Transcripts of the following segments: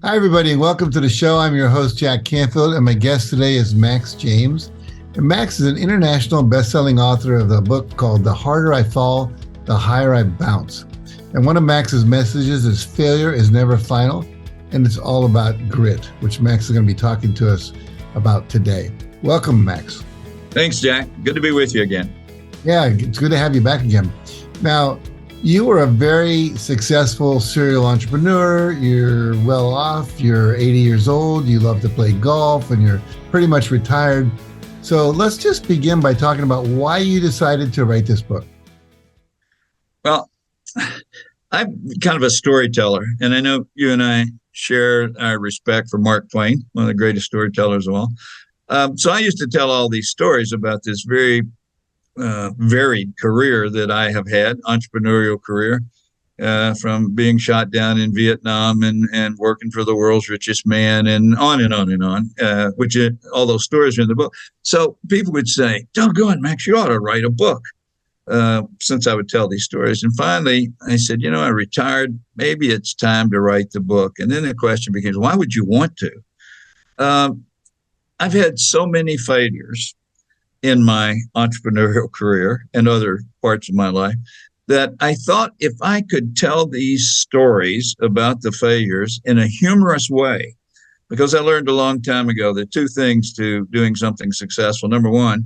Hi, everybody, and welcome to the show. I'm your host, Jack Canfield, and my guest today is Max James. And Max is an international best-selling author of the book called The Harder I Fall, The Higher I Bounce. And one of Max's messages is failure is never final, and it's all about grit, which Max is going to be talking to us about today. Welcome, Max. Thanks, Jack. Good to be with you again. Yeah, it's good to have you back again. Now, you were a very successful serial entrepreneur. You're well off. You're 80 years old. You love to play golf, and you're pretty much retired. So let's just begin by talking about why you decided to write this book. Well, I'm kind of a storyteller, and I know you and I share our respect for Mark Twain, one of the greatest storytellers of all. So I used to tell all these stories about this very varied career that I have had, entrepreneurial career, from being shot down in Vietnam and working for the world's richest man and on and on and on, all those stories are in the book. So people would say, doggone, Max, you ought to write a book, since I would tell these stories. And finally, I said, I retired. Maybe it's time to write the book. And then the question becomes, why would you want to? I've had so many failures in my entrepreneurial career and other parts of my life that I thought if I could tell these stories about the failures in a humorous way, because I learned a long time ago that two things to doing something successful. Number one,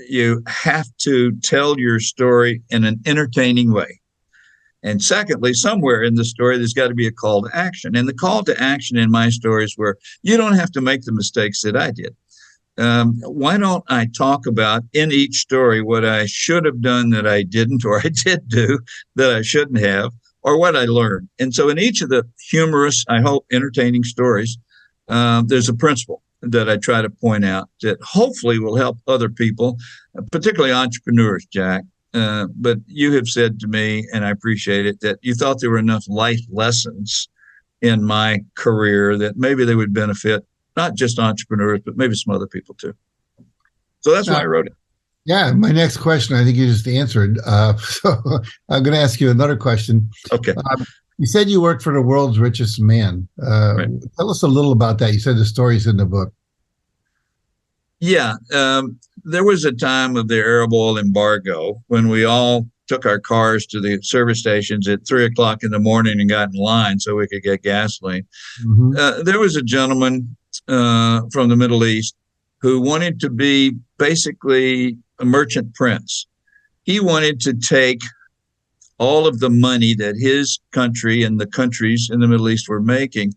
you have to tell your story in an entertaining way. And secondly, somewhere in the story, there's got to be a call to action. And the call to action in my stories were, you don't have to make the mistakes that I did. Why don't I talk about in each story what I should have done that I didn't, or I did do that I shouldn't have, or what I learned. And so in each of the humorous, I hope, entertaining stories, there's a principle that I try to point out that hopefully will help other people, particularly entrepreneurs, Jack. But you have said to me, and I appreciate it, that you thought there were enough life lessons in my career that maybe they would benefit not just entrepreneurs, but maybe some other people too. So that's why I wrote it. Yeah, my next question, I think you just answered. So I'm going to ask you another question. Okay. You said you worked for the world's richest man. Right. Tell us a little about that. You said the story's in the book. Yeah. There was a time of the Arab oil embargo when we all took our cars to the service stations at 3:00 in the morning and got in line so we could get gasoline. Mm-hmm. There was a gentleman from the Middle East who wanted to be basically a merchant prince. He wanted to take all of the money that his country and the countries in the Middle East were making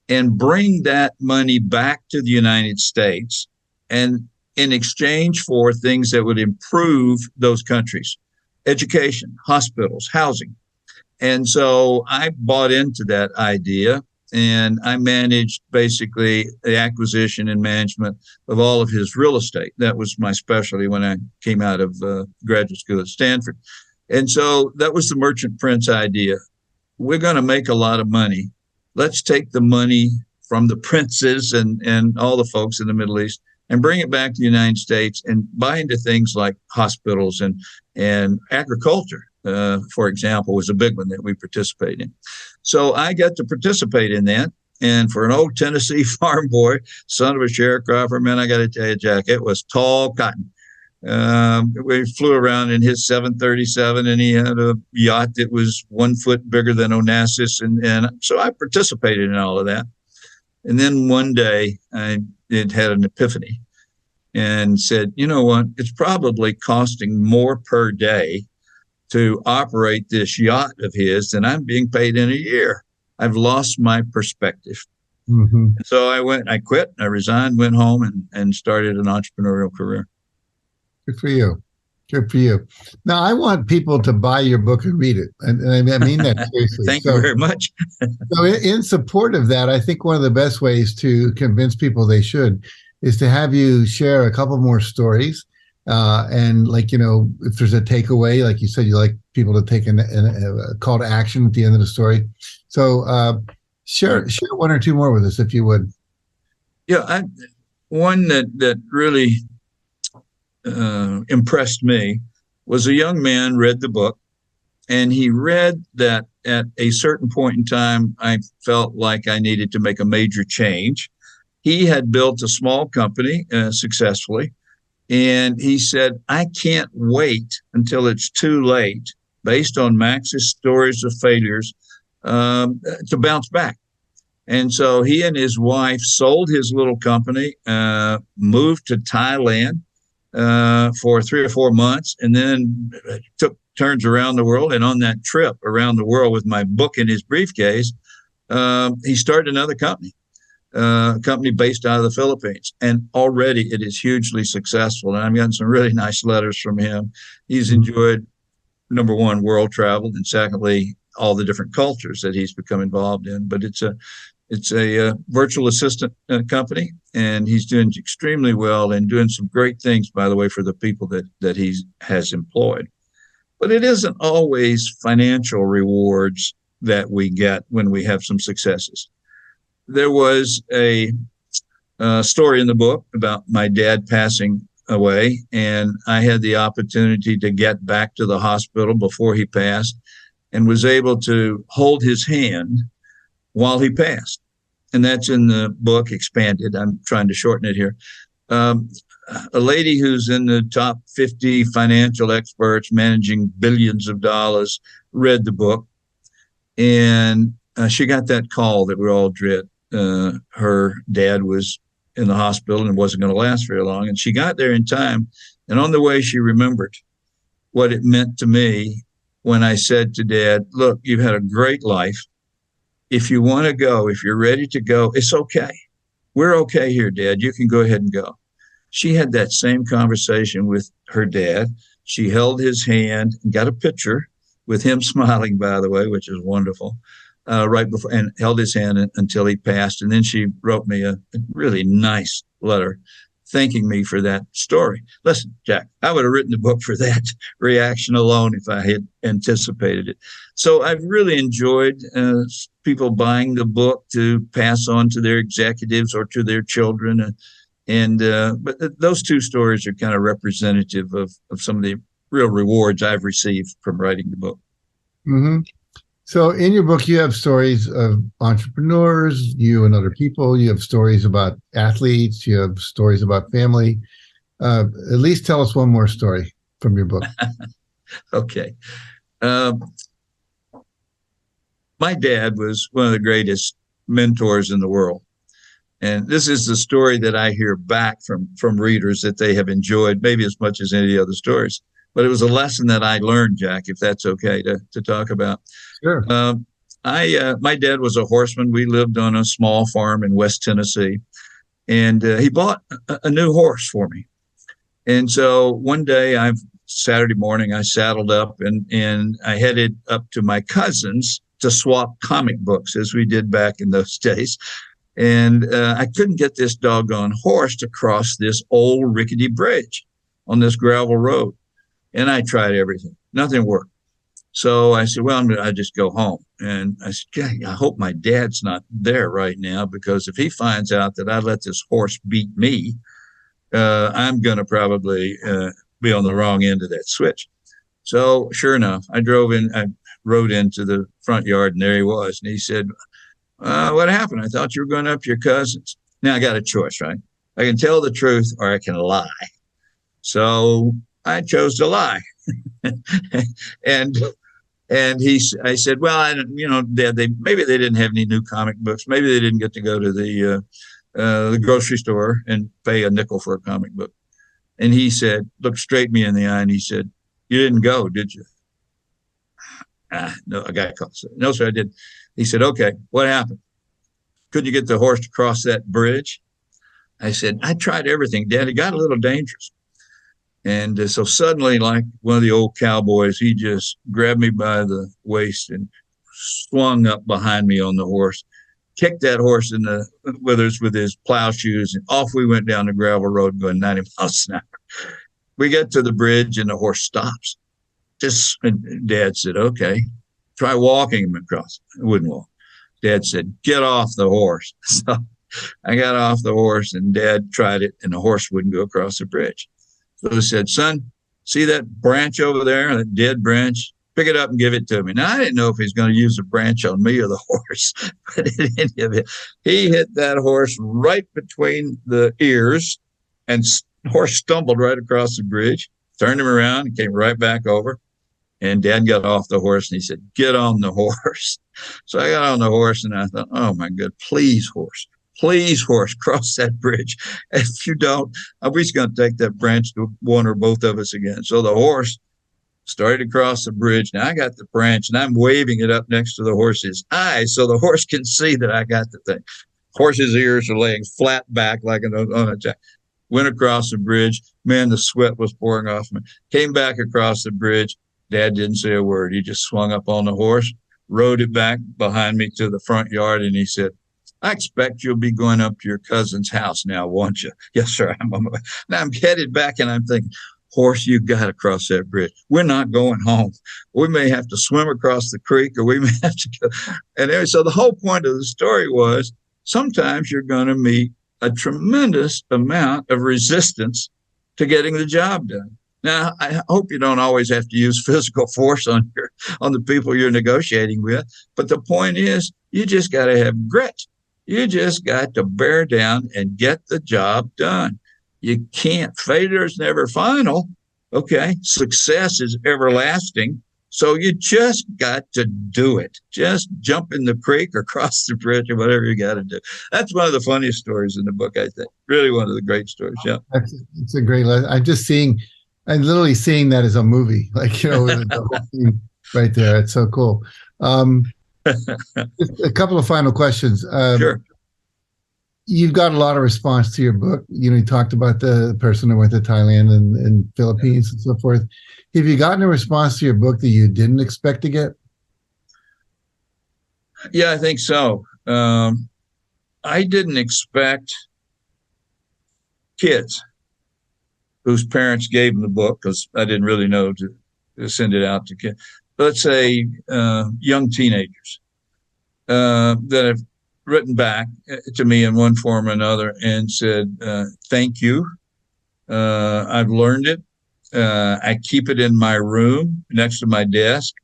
and bring that money back to the United States, and in exchange for things that would improve those countries, education, hospitals, housing. And so I bought into that idea, and I managed basically the acquisition and management of all of his real estate. That was my specialty when I came out of graduate school at Stanford. And so that was the merchant prince idea. We're going to make a lot of money. Let's take the money from the princes and all the folks in the Middle East and bring it back to the United States and buy into things like hospitals and agriculture, for example, was a big one that we participate in. So I got to participate in that. And for an old Tennessee farm boy, son of a sharecropper, man, I got to tell you, Jack, it was tall cotton. We flew around in his 737, and he had a yacht that was 1 foot bigger than Onassis. And so I participated in all of that. And then one day I had an epiphany and said, you know what, it's probably costing more per day to operate this yacht of his than I'm being paid in a year. I've lost my perspective. Mm-hmm. So I quit, I resigned, went home and started an entrepreneurial career. Good for you. Good for you. Now, I want people to buy your book and read it. And I mean that seriously. Thank you very much. So in support of that, I think one of the best ways to convince people they should is to have you share a couple more stories. And if there's a takeaway, like you said, you like people to take a call to action at the end of the story. So share one or two more with us, if you would. Yeah, one that really impressed me was a young man read the book, and he read that at a certain point in time, I felt like I needed to make a major change. He had built a small company successfully. And he said, I can't wait until it's too late, based on Max's stories of failures, to bounce back. And so he and his wife sold his little company, moved to Thailand for 3 or 4 months, and then took turns around the world. And on that trip around the world with my book in his briefcase, he started another company. A company based out of the Philippines. And already it is hugely successful. And I've gotten some really nice letters from him. He's enjoyed, number one, world travel, and secondly, all the different cultures that he's become involved in. But it's a virtual assistant company, and he's doing extremely well and doing some great things, by the way, for the people that he has employed. But it isn't always financial rewards that we get when we have some successes. There was a story in the book about my dad passing away, and I had the opportunity to get back to the hospital before he passed and was able to hold his hand while he passed. And that's in the book, expanded. I'm trying to shorten it here. A lady who's in the top 50 financial experts managing billions of dollars read the book, and she got that call that we all dread. Her dad was in the hospital and wasn't going to last very long. And she got there in time. And on the way, she remembered what it meant to me when I said to Dad, look, you've had a great life. If you want to go, if you're ready to go, it's okay. We're okay here, Dad. You can go ahead and go. She had that same conversation with her dad. She held his hand and got a picture with him smiling, by the way, which is wonderful. Right before, and held his hand until he passed. And then she wrote me a really nice letter thanking me for that story. Listen, Jack, I would have written the book for that reaction alone if I had anticipated it. So I've really enjoyed people buying the book to pass on to their executives or to their children. But those two stories are kind of representative of some of the real rewards I've received from writing the book. Mm-hmm. So in your book, you have stories of entrepreneurs, you and other people. You have stories about athletes. You have stories about family. At least tell us one more story from your book. Okay. My dad was one of the greatest mentors in the world. And this is the story that I hear back from readers that they have enjoyed, maybe as much as any other stories. But it was a lesson that I learned, Jack, if that's okay to talk about. Sure. My dad was a horseman. We lived on a small farm in West Tennessee, and he bought a new horse for me. And so one day, Saturday morning, I saddled up and I headed up to my cousin's to swap comic books, as we did back in those days. And I couldn't get this doggone horse to cross this old rickety bridge on this gravel road. And I tried everything. Nothing worked. So I said, well, I'll just go home. And I said, I hope my dad's not there right now, because if he finds out that I let this horse beat me, I'm going to probably be on the wrong end of that switch. So sure enough, I rode into the front yard, and there he was. And he said, what happened? I thought you were going up to your cousin's. Now I got a choice, right? I can tell the truth or I can lie. So I chose to lie. I said, well, Dad, maybe they didn't have any new comic books. Maybe they didn't get to go to the grocery store and pay a nickel for a comic book. And he said, looked straight me in the eye, and he said, you didn't go, did you? No, I got caught. No, sir, I didn't. He said, okay, what happened? Couldn't you get the horse to cross that bridge? I said, I tried everything, Dad. It got a little dangerous. And so suddenly, like one of the old cowboys, he just grabbed me by the waist and swung up behind me on the horse, kicked that horse in the withers with his plow shoes, and off we went down the gravel road going 90 miles an hour. We get to the bridge and the horse stops. And Dad said, okay, try walking him across. I wouldn't walk. Dad said, get off the horse. So I got off the horse, and Dad tried it, and the horse wouldn't go across the bridge. So he said, son, see that branch over there, that dead branch? Pick it up and give it to me. Now, I didn't know if he's going to use a branch on me or the horse, but in any event, he hit that horse right between the ears, and the horse stumbled right across the bridge, turned him around, and came right back over. And Dad got off the horse and he said, "Get on the horse." So I got on the horse and I thought, "Oh my God, please, horse, cross that bridge. If you don't, I'm just going to take that branch to one or both of us again." So the horse started to cross the bridge. Now I got the branch and I'm waving it up next to the horse's eyes so the horse can see that I got the thing. Horse's ears are laying flat back like on a jack. Went across the bridge. Man, the sweat was pouring off me. Came back across the bridge. Dad didn't say a word. He just swung up on the horse, rode it back behind me to the front yard, and he said, "I expect you'll be going up to your cousin's house now, won't you?" "Yes, sir. I'm on my way." Now I'm headed back, and I'm thinking, "Horse, you got to cross that bridge. We're not going home. We may have to swim across the creek, or we may have to go." And anyway, so the whole point of the story was sometimes you're going to meet a tremendous amount of resistance to getting the job done. Now, I hope you don't always have to use physical force on the people you're negotiating with. But the point is, you just got to have grit. You just got to bear down and get the job done. You can't. Failure is never final. Okay. Success is everlasting. So you just got to do it. Just jump in the creek or cross the bridge or whatever you got to do. That's one of the funniest stories in the book, I think. Really one of the great stories. Yeah. It's a great lesson. I'm literally seeing that as a movie, like, the whole thing right there. It's so cool. Just a couple of final questions. Sure. You've got a lot of response to your book. You talked about the person that went to Thailand and Philippines and so forth. Have you gotten a response to your book that you didn't expect to get? Yeah, I think so. I didn't expect kids whose parents gave them the book, because I didn't really know to send it out to kids. Let's say young teenagers that have written back to me in one form or another and said, "Thank you. I've learned it. I keep it in my room next to my desk.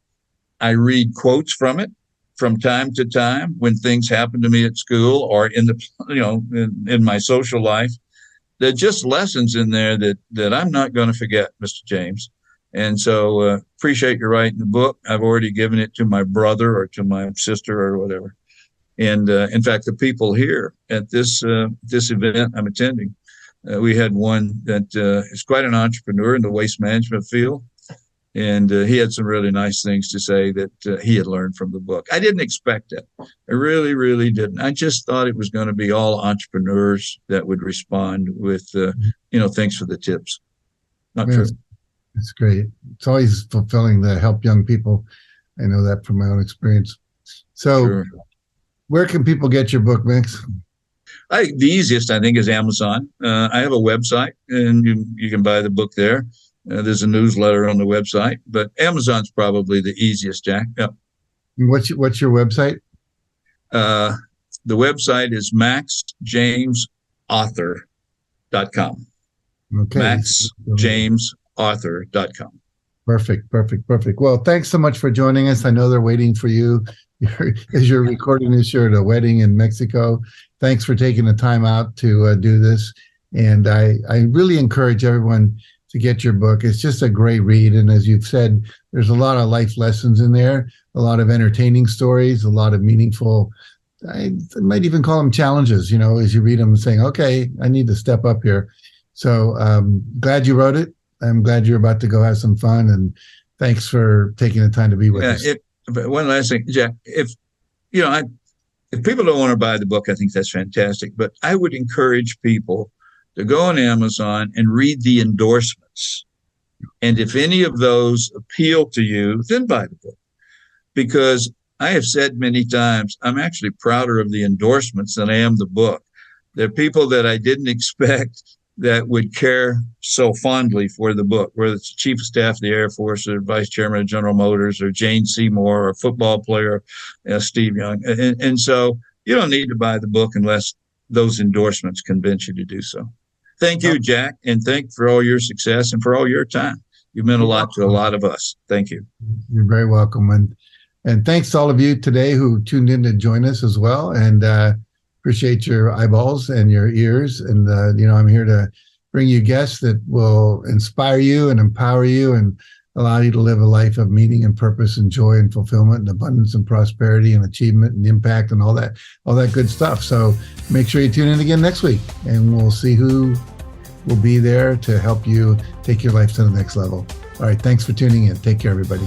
I read quotes from it from time to time when things happen to me at school or in my social life. There are just lessons in there that I'm not going to forget, Mr. James. And so appreciate you writing the book. I've already given it to my brother or to my sister or whatever. And in fact, the people here at this event I'm attending, we had one that is quite an entrepreneur in the waste management field. And he had some really nice things to say that he had learned from the book. I didn't expect that. I really, really didn't. I just thought it was going to be all entrepreneurs that would respond with, thanks for the tips. Not true. It's great. It's always fulfilling to help young people. I know that from my own experience. So sure. Where can people get your book, Max? The easiest, I think, is Amazon. I have a website, and you can buy the book there. There's a newsletter on the website, but Amazon's probably the easiest, Jack. Yep. What's your website? The website is maxjamesauthor.com. Okay. maxjamesauthor.com. Perfect. Well, thanks so much for joining us. I know they're waiting for you as you're recording this. You're at a wedding in Mexico. Thanks for taking the time out to do this. And I really encourage everyone to get your book. It's just a great read. And as you've said, there's a lot of life lessons in there, a lot of entertaining stories, a lot of meaningful, I might even call them challenges, as you read them, saying, okay, I need to step up here. So glad you wrote it. I'm glad you're about to go have some fun. And thanks for taking the time to be with us. But one last thing, Jack, if people don't want to buy the book, I think that's fantastic. But I would encourage people to go on Amazon and read the endorsements. And if any of those appeal to you, then buy the book. Because I have said many times, I'm actually prouder of the endorsements than I am the book. There are people that I didn't expect that would care so fondly for the book, whether it's the Chief of Staff of the Air Force or Vice Chairman of General Motors or Jane Seymour or a football player, Steve Young. And so you don't need to buy the book unless those endorsements convince you to do so. Thank you, Jack, and thank you for all your success and for all your time. You've meant a lot to a lot of us. Thank you. You're very welcome. And thanks to all of you today who tuned in to join us as well. And appreciate your eyeballs and your ears. And, I'm here to bring you guests that will inspire you and empower you and allow you to live a life of meaning and purpose and joy and fulfillment and abundance and prosperity and achievement and impact and all that good stuff. So make sure you tune in again next week, and we'll see who will be there to help you take your life to the next level. All right. Thanks for tuning in. Take care, everybody.